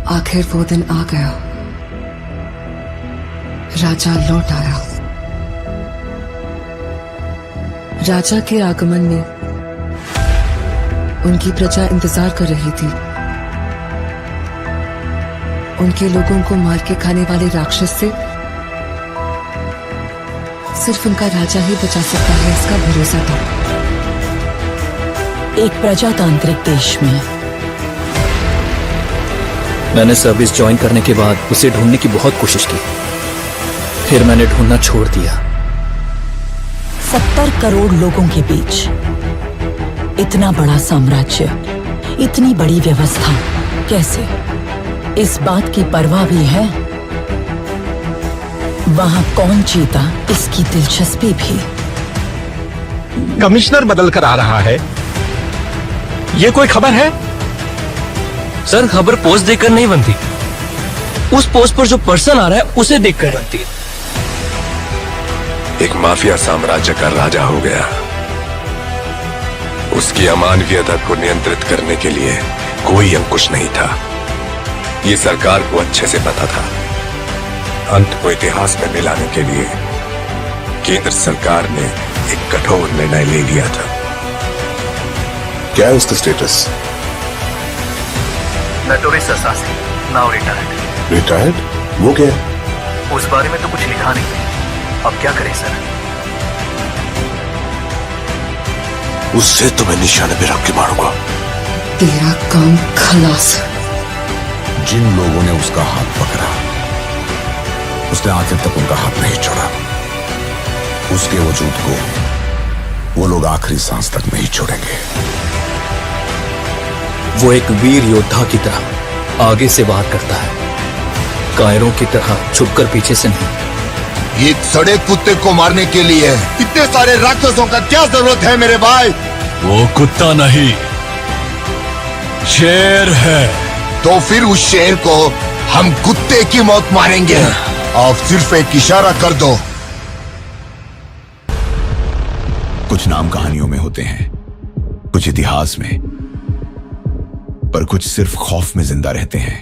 आखिर वो दिन आ गया। राजा लौट आया। राजा के आगमन में उनकी प्रजा इंतजार कर रही थी। उनके लोगों को मार के खाने वाले राक्षस से सिर्फ उनका राजा ही बचा सकता है, इसका भरोसा था। एक प्रजातांत्रिक देश में मैंने सर्विस ज्वाइन करने के बाद उसे ढूंढने की बहुत कोशिश की, फिर मैंने ढूंढना छोड़ दिया। 70 करोड़ लोगों के बीच इतना बड़ा साम्राज्य, इतनी बड़ी व्यवस्था, कैसे? इस बात की परवाह भी है वहां कौन जीता, इसकी दिलचस्पी भी। कमिश्नर बदल कर आ रहा है, ये कोई खबर है? सर, खबर पोस्ट देखकर नहीं बनती, उस पोस्ट पर जो पर्सन आ रहा है उसे देखकर बनती है। एक माफिया साम्राज्य का राजा हो गया। उसकी अमानवीयता को नियंत्रित करने के लिए कोई अंकुश नहीं था। ये सरकार को अच्छे से पता था। अंत को इतिहास में मिलाने के लिए केंद्र सरकार ने एक कठोर निर्णय ले लिया था। क्या है उसका status? Notorious assassin, now retired. Retired? वो क्या है? उस बारे में तो कुछ लिखा नहीं। अब क्या करें सर? उससे तो मैं निशाने पे रख के मारूंगा। तेरा काम खलास। जिन लोगों ने उसका हाथ पकड़ा, उसने आखिर तक उनका हाथ नहीं छोड़ा। उसके वजूद को वो लोग आखिरी सांस तक नहीं छोड़ेंगे। वो एक वीर योद्धा की तरह आगे से वार करता है, कायरों की तरह छुपकर पीछे से नहीं। एक सड़े कुत्ते को मारने के लिए इतने सारे राक्षसों का क्या जरूरत है मेरे भाई? वो कुत्ता नहीं, शेर है। तो फिर उस शेर को हम कुत्ते की मौत मारेंगे। आप सिर्फ एक इशारा कर दो। कुछ नाम कहानियों में होते हैं, कुछ इतिहास में, पर कुछ सिर्फ खौफ में जिंदा रहते हैं।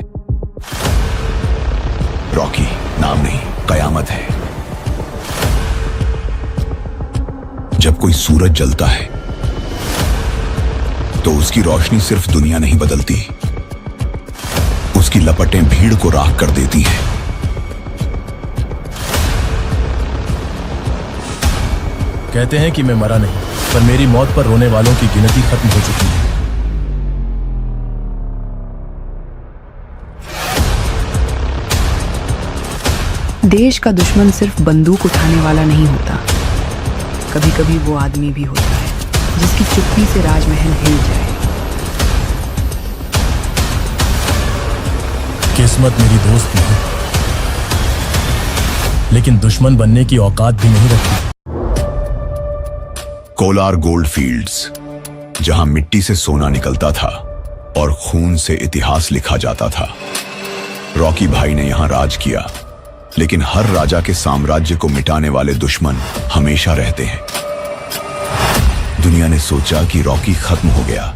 रॉकी नाम नहीं, कयामत है। जब कोई सूरज जलता है तो उसकी रोशनी सिर्फ दुनिया नहीं बदलती, उसकी लपटें भीड़ को राख कर देती हैं। कहते हैं कि मैं मरा नहीं, पर मेरी मौत पर रोने वालों की गिनती खत्म हो चुकी है। देश का दुश्मन सिर्फ बंदूक उठाने वाला नहीं होता, कभी कभी वो आदमी भी होता है जिसकी चुप्पी से राजमहल हिल जाए। किस्मत मेरी दोस्त नहीं, लेकिन दुश्मन बनने की औकात भी नहीं रखती। कोलार गोल्ड फील्ड्स, जहां मिट्टी से सोना निकलता था और खून से इतिहास लिखा जाता था। रॉकी भाई ने यहां राज किया, लेकिन हर राजा के साम्राज्य को मिटाने वाले दुश्मन हमेशा रहते हैं। दुनिया ने सोचा कि रॉकी खत्म हो गया,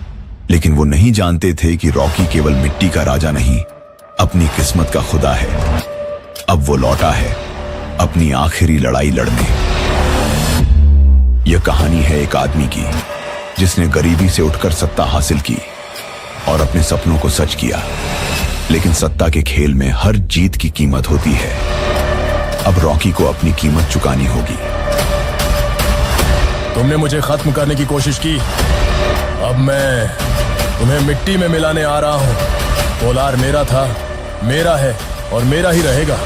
लेकिन वो नहीं जानते थे कि रॉकी केवल मिट्टी का राजा नहीं, अपनी किस्मत का खुदा है। अब वो लौटा है अपनी आखिरी लड़ाई लड़ने। यह कहानी है एक आदमी की जिसने गरीबी से उठकर सत्ता हासिल की और अपने सपनों को सच किया। लेकिन सत्ता के खेल में हर जीत की कीमत होती है। अब रॉकी को अपनी कीमत चुकानी होगी। तुमने मुझे खत्म करने की कोशिश की, अब मैं तुम्हें मिट्टी में मिलाने आ रहा हूं। कोलार मेरा था, मेरा है और मेरा ही रहेगा।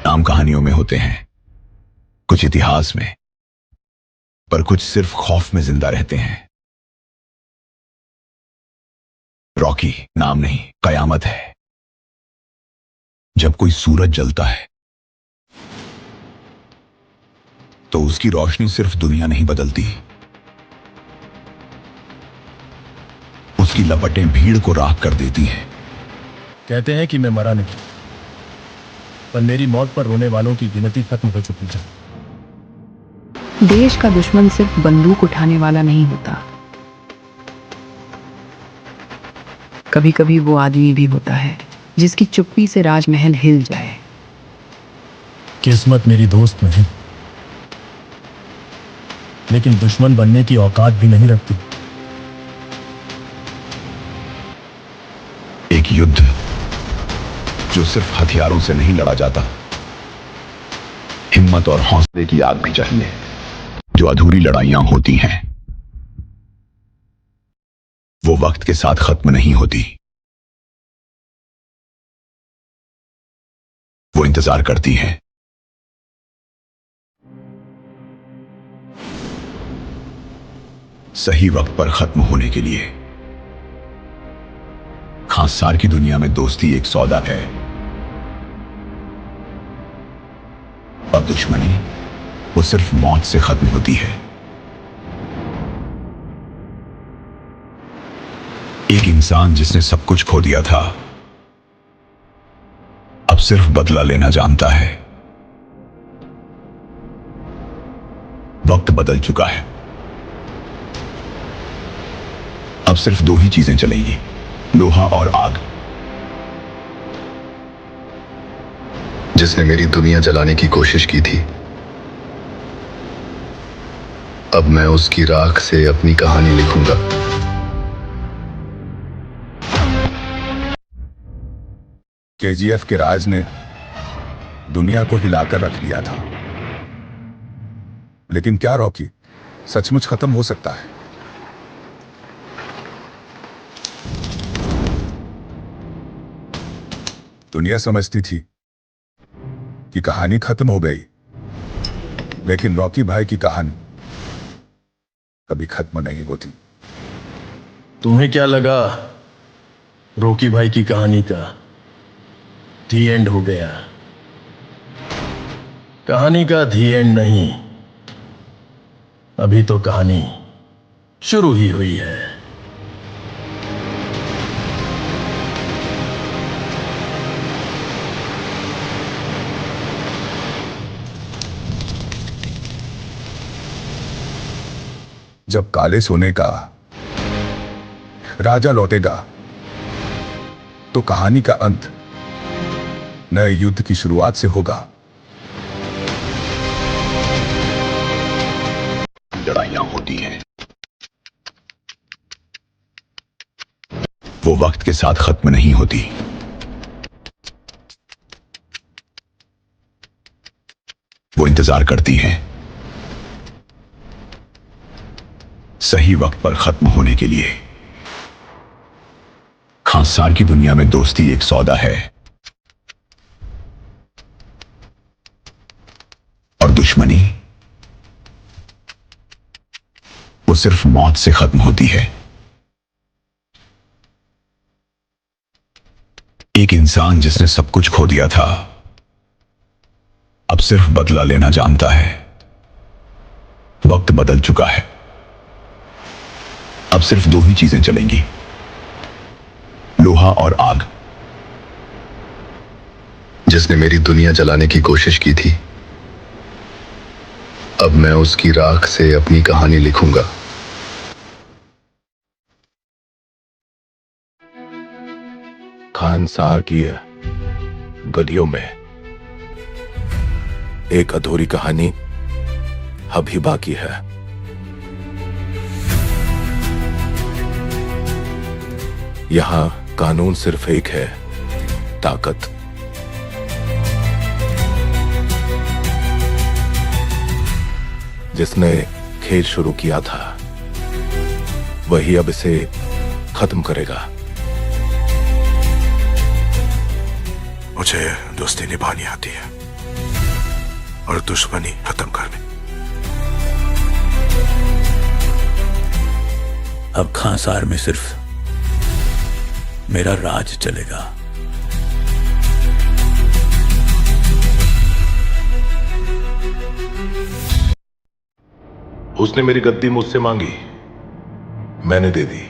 नाम कहानियों में होते हैं, कुछ इतिहास में, पर कुछ सिर्फ खौफ में जिंदा रहते हैं। रॉकी नाम नहीं, कयामत है। जब कोई सूरज जलता है तो उसकी रोशनी सिर्फ दुनिया नहीं बदलती, उसकी लपटें भीड़ को राख कर देती हैं। कहते हैं कि मैं मरा नहीं, पर मेरी मौत पर रोने वालों की गिनती खत्म हो चुकी है। देश का दुश्मन सिर्फ बंदूक उठाने वाला नहीं होता, कभी कभी वो आदमी भी होता है जिसकी चुप्पी से राजमहल हिल जाए। किस्मत मेरी दोस्त नहीं, लेकिन दुश्मन बनने की औकात भी नहीं रखती। एक युद्ध जो सिर्फ हथियारों से नहीं लड़ा जाता, हिम्मत और हौसले की आग भी चाहिए। जो अधूरी लड़ाइयां होती हैं वो वक्त के साथ खत्म नहीं होती, वो इंतजार करती हैं। सही वक्त पर खत्म होने के लिए। खांसार की दुनिया में दोस्ती एक सौदा है, और दुश्मनी वो सिर्फ मौत से खत्म होती है। एक इंसान जिसने सब कुछ खो दिया था, अब सिर्फ बदला लेना जानता है। वक्त बदल चुका है, अब सिर्फ दो ही चीजें चलेंगी, लोहा और आग। जिसने मेरी दुनिया जलाने की कोशिश की थी, अब मैं उसकी राख से अपनी कहानी लिखूंगा। केजीएफ के राज ने दुनिया को हिलाकर रख दिया था, लेकिन क्या रॉकी सचमुच खत्म हो सकता है? दुनिया समझती थी कि कहानी खत्म हो गई, लेकिन रॉकी भाई की कहानी कभी खत्म नहीं होती। तुम्हें क्या लगा रॉकी भाई की कहानी का दी एंड हो गया? कहानी का दी एंड नहीं, अभी तो कहानी शुरू ही हुई है। जब काले सोने का राजा लौटेगा तो कहानी का अंत नए युद्ध की शुरुआत से होगा। लड़ाइयां होती हैं, वो वक्त के साथ खत्म नहीं होती, वो इंतजार करती हैं सही वक्त पर खत्म होने के लिए। खांसार की दुनिया में दोस्ती एक सौदा है, और दुश्मनी वो सिर्फ मौत से खत्म होती है। एक इंसान जिसने सब कुछ खो दिया था, अब सिर्फ बदला लेना जानता है। वक्त बदल चुका है, अब सिर्फ दो ही चीजें चलेंगी, लोहा और आग। जिसने मेरी दुनिया जलाने की कोशिश की थी, अब मैं उसकी राख से अपनी कहानी लिखूंगा। खानसार की गलियों में एक अधूरी कहानी अभी बाकी है। यहां कानून सिर्फ एक है, ताकत। जिसने खेल शुरू किया था वही अब इसे खत्म करेगा। मुझे दोस्ती निभानी आती है और दुश्मनी खत्म करनी। अब खांसार में सिर्फ मेरा राज चलेगा। उसने मेरी गद्दी मुझसे मांगी, मैंने दे दी।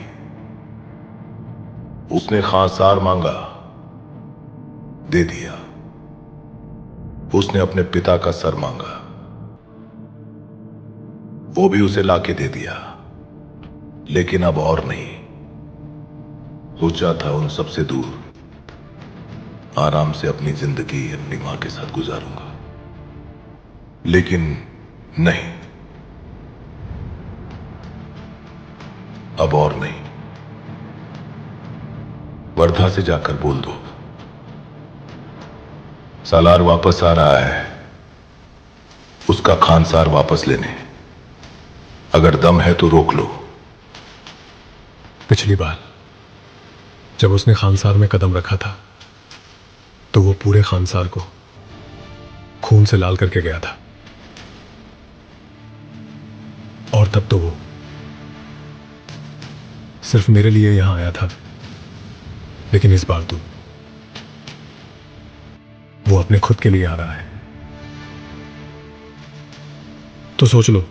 उसने खांसार मांगा, दे दिया। उसने अपने पिता का सर मांगा, वो भी उसे लाके दे दिया। लेकिन अब और नहीं, सोचा था उन सबसे दूर आराम से अपनी जिंदगी अपनी मां के साथ गुजारूंगा, लेकिन नहीं, अब और नहीं। वर्धा से जाकर बोल दो सालार वापस आ रहा है, उसका खानसार वापस लेने। अगर दम है तो रोक लो। पिछली बार जब उसने खानसार में कदम रखा था तो वो पूरे खानसार को खून से लाल करके गया था, और तब तो वो सिर्फ मेरे लिए यहां आया था, लेकिन इस बार तो वो अपने खुद के लिए आ रहा है। तो सोच लो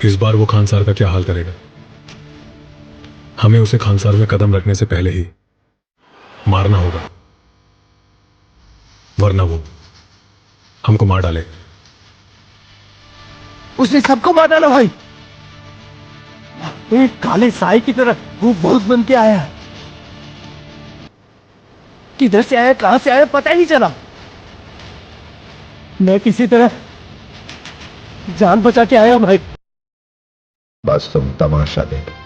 इस बार वो खानसार का क्या हाल करेगा। हमें उसे खानसार में कदम रखने से पहले ही मारना होगा, वरना वो हमको मार डाले। उसने सबको मार डाला भाई, एक काले साए की तरह वो बहुत बन के आया। किधर से आया कहां से आया पता ही नहीं चला। मैं किसी तरह जान बचा के आया भाई। बस तुम तमाशा देखो।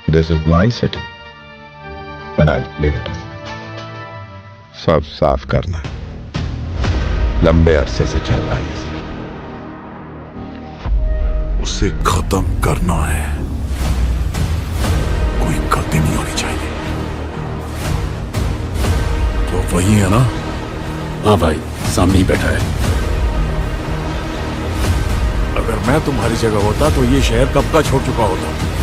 This is my city. And I'll leave it. सब साफ करना, लंबे अरसे से चल रहा है, उसे खत्म करना है। कोई गलती नहीं होनी चाहिए। तो वही है ना? हाँ भाई, सामने ही बैठा है। अगर मैं तुम्हारी जगह होता तो ये शहर कब का छोड़ चुका होता।